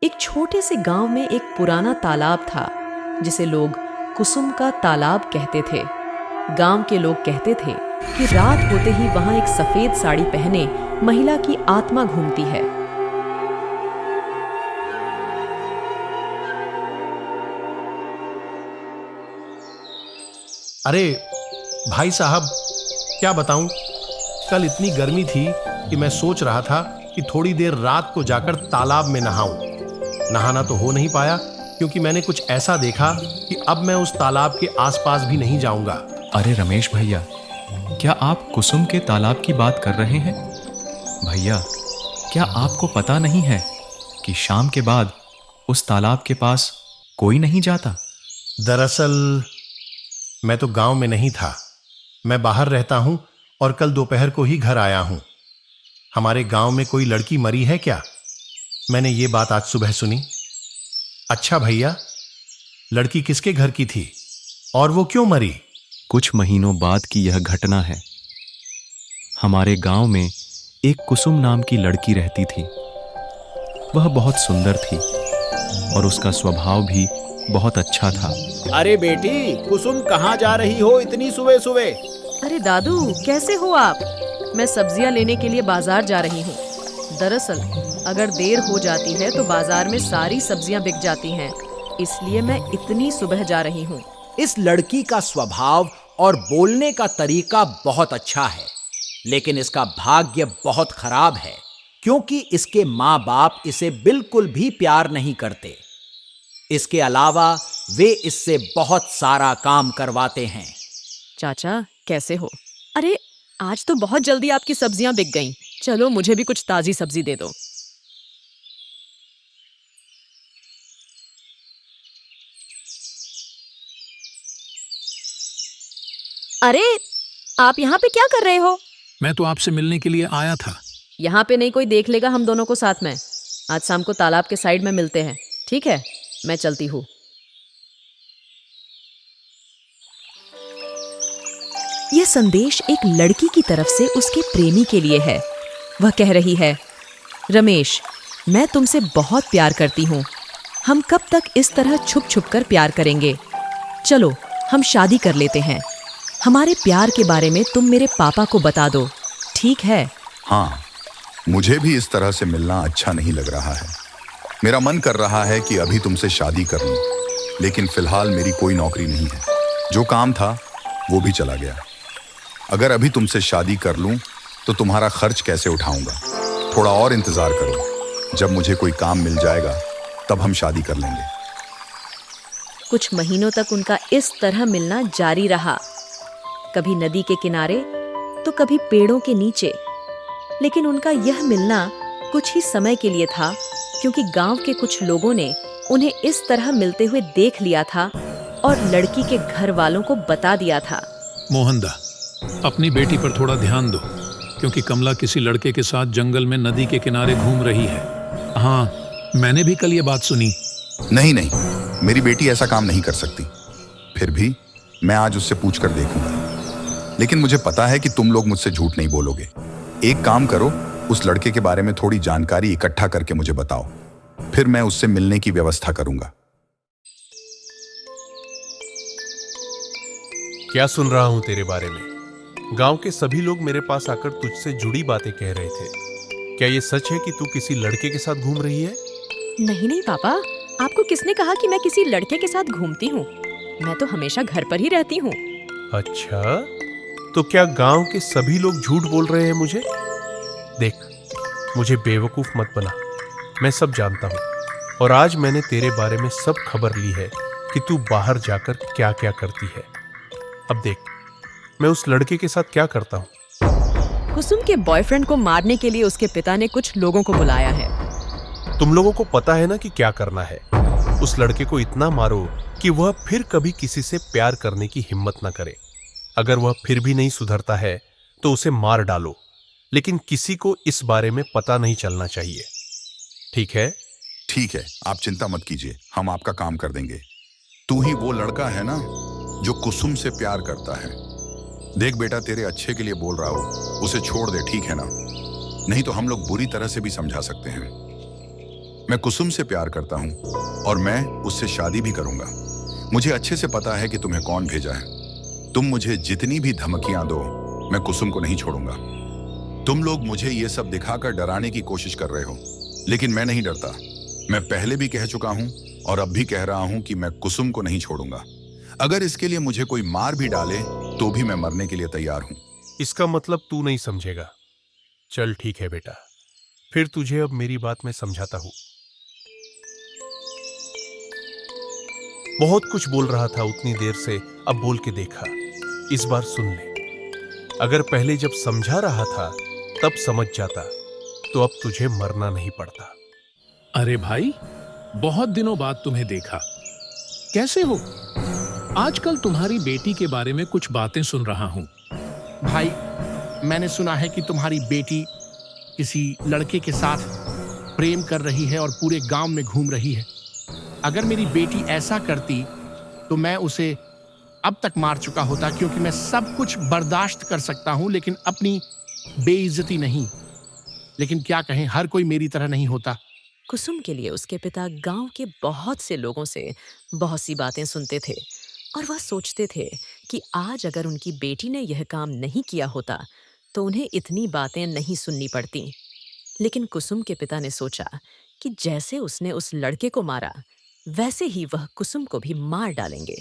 एक छोटे से गांव में एक पुराना तालाब था जिसे लोग कुसुम का तालाब कहते थे। गांव के लोग कहते थे कि रात होते ही वहां एक सफेद साड़ी पहने महिला की आत्मा घूमती है। अरे भाई साहब, क्या बताऊं, कल इतनी गर्मी थी कि मैं सोच रहा था कि थोड़ी देर रात को जाकर तालाब में नहाऊं। नहाना तो हो नहीं पाया क्योंकि मैंने कुछ ऐसा देखा कि अब मैं उस तालाब के आसपास भी नहीं जाऊंगा। अरे रमेश भैया, क्या आप कुसुम के तालाब की बात कर रहे हैं? भैया, क्या आपको पता नहीं है कि शाम के बाद उस तालाब के पास कोई नहीं जाता? दरअसल मैं तो गांव में नहीं था, मैं बाहर रहता हूं और कल दोपहर को ही घर आया हूं। हमारे गांव में कोई लड़की मरी है क्या? मैंने ये बात आज सुबह सुनी। अच्छा भैया, लड़की किसके घर की थी और वो क्यों मरी? कुछ महीनों बाद की यह घटना है। हमारे गांव में एक कुसुम नाम की लड़की रहती थी। वह बहुत सुंदर थी और उसका स्वभाव भी बहुत अच्छा था। अरे बेटी, कुसुम कहाँ जा रही हो इतनी सुबह सुबह? अरे दादू, कैसे हो आप? मैं सब्जियां लेने के लिए बाजार जा रही हूँ। दरअसल अगर देर हो जाती है तो बाजार में सारी सब्जियां बिक जाती हैं, इसलिए मैं इतनी सुबह जा रही हूँ। इस लड़की का स्वभाव और बोलने का तरीका बहुत अच्छा है, लेकिन इसका भाग्य बहुत खराब है क्योंकि इसके माँ बाप इसे बिल्कुल भी प्यार नहीं करते। इसके अलावा वे इससे बहुत सारा काम करवाते हैं। चाचा, कैसे हो? अरे आज तो बहुत जल्दी आपकी सब्जियां बिक गईं। चलो मुझे भी कुछ ताजी सब्जी दे दो। अरे आप यहाँ पे क्या कर रहे हो? मैं तो आपसे मिलने के लिए आया था। यहाँ पे नहीं कोई देख लेगा हम दोनों को साथ में। आज शाम को तालाब के साइड में मिलते हैं, ठीक है? मैं चलती हूँ। यह संदेश एक लड़की की तरफ से उसके प्रेमी के लिए है। वह कह रही है, रमेश, मैं तुमसे बहुत प्यार करती हूँ। हम कब तक इस तरह छुप छुप कर प्यार करेंगे? चलो हम शादी कर लेते हैं। हमारे प्यार के बारे में तुम मेरे पापा को बता दो, ठीक है? हाँ, मुझे भी इस तरह से मिलना अच्छा नहीं लग रहा है। मेरा मन कर रहा है कि अभी तुमसे शादी कर लूं, लेकिन फिलहाल मेरी कोई नौकरी नहीं है। जो काम था वो भी चला गया। अगर अभी तुमसे शादी कर लूं तो तुम्हारा खर्च कैसे उठाऊंगा? थोड़ा और इंतजार करो, जब मुझे कोई काम मिल जाएगा तब हम शादी कर लेंगे। कुछ महीनों तक उनका इस तरह मिलना जारी रहा, कभी नदी के किनारे तो कभी पेड़ों के नीचे। लेकिन उनका यह मिलना कुछ ही समय के लिए था, क्योंकि गांव के कुछ लोगों ने उन्हें इस तरह मिलते हुए देख लिया था और लड़की के घर वालों को बता दिया था। मोहनदा, अपनी बेटी पर थोड़ा ध्यान दो, क्योंकि कमला किसी लड़के के साथ जंगल में नदी के किनारे घूम रही है। हाँ, मैंने भी कल ये बात सुनी। नहीं नहीं, मेरी बेटी ऐसा काम नहीं कर सकती। फिर भी मैं आज उससे पूछ कर देखूंगा, लेकिन मुझे पता है कि तुम लोग मुझसे झूठ नहीं बोलोगे। एक काम करो, उस लड़के के बारे में थोड़ी जानकारी इकट्ठा करके मुझे बताओ, फिर मैं उससे मिलने की व्यवस्था करूंगा। क्या सुन रहा हूं तेरे बारे में? गांव के सभी लोग मेरे पास आकर तुझसे जुड़ी बातें कह रहे थे। क्या ये सच है कि तू किसी लड़के के साथ घूम रही है? नहीं नहीं पापा, आपको किसने कहा कि मैं किसी लड़के के साथ घूमती हूँ? मैं तो हमेशा घर पर ही रहती हूँ। अच्छा, तो क्या गांव के सभी लोग झूठ बोल रहे हैं मुझे? देख, मुझे बेवकूफ मत बना, मैं सब जानता हूँ। और आज मैंने तेरे बारे में सब खबर ली है कि तू बाहर जाकर क्या क्या करती है। अब देख, मैं उस लड़के के साथ क्या करता हूँ। कुसुम के बॉयफ्रेंड को मारने के लिए उसके पिता ने कुछ लोगों को बुलाया है। तुम लोगों को पता है ना कि क्या करना है। उस लड़के को इतना मारो कि वह फिर कभी किसी से प्यार करने की हिम्मत ना करे। अगर वह फिर भी नहीं सुधरता है तो उसे मार डालो, लेकिन किसी को इस बारे में पता नहीं चलना चाहिए, ठीक है? ठीक है, आप चिंता मत कीजिए, हम आपका काम कर देंगे। तू ही वो लड़का है ना जो कुसुम से प्यार करता है? देख बेटा, तेरे अच्छे के लिए बोल रहा हूं, उसे छोड़ दे, ठीक है ना? नहीं तो हम लोग बुरी तरह से भी समझा सकते हैं। मैं कुसुम से प्यार करता हूँ और मैं उससे शादी भी करूंगा। मुझे अच्छे से पता है कि तुम्हें कौन भेजा है। तुम मुझे जितनी भी धमकियां दो, मैं कुसुम को नहीं छोड़ूंगा। तुम लोग मुझे ये सब दिखाकर डराने की कोशिश कर रहे हो, लेकिन मैं नहीं डरता। मैं पहले भी कह चुका हूं और अब भी कह रहा हूं कि मैं कुसुम को नहीं छोड़ूंगा। अगर इसके लिए मुझे कोई मार भी डाले तो भी मैं मरने के लिए तैयार हूं। इसका मतलब तू नहीं समझेगा। चल ठीक है बेटा, फिर तुझे अब मेरी बात मैं समझाता हूं। बहुत कुछ बोल रहा था उतनी देर से, अब बोल के देखा। इस बार सुन ले। अगर पहले जब समझा रहा था तब समझ जाता तो अब तुझे मरना नहीं पड़ता। अरे भाई, बहुत दिनों बाद तुम्हें देखा। कैसे हो? आजकल तुम्हारी बेटी के बारे में कुछ बातें सुन रहा हूं। भाई, मैंने सुना है कि तुम्हारी बेटी किसी लड़के के साथ प्रेम कर रही है और पूरे गांव में घूम रही है। अगर मेरी बेटी ऐसा करती तो मैं उसे अब तक मार चुका होता, क्योंकि मैं सब कुछ बर्दाश्त कर सकता हूं लेकिन अपनी बेइज्जती नहीं। लेकिन क्या कहें, हर कोई मेरी तरह नहीं होता। कुसुम के लिए उसके पिता गांव के बहुत से लोगों से बहुत सी बातें सुनते थे और वह सोचते थे कि आज अगर उनकी बेटी ने यह काम नहीं किया होता तो उन्हें इतनी बातें नहीं सुननी पड़ती। लेकिन कुसुम के पिता ने सोचा कि जैसे उसने उस लड़के को मारा, वैसे ही वह कुसुम को भी मार डालेंगे।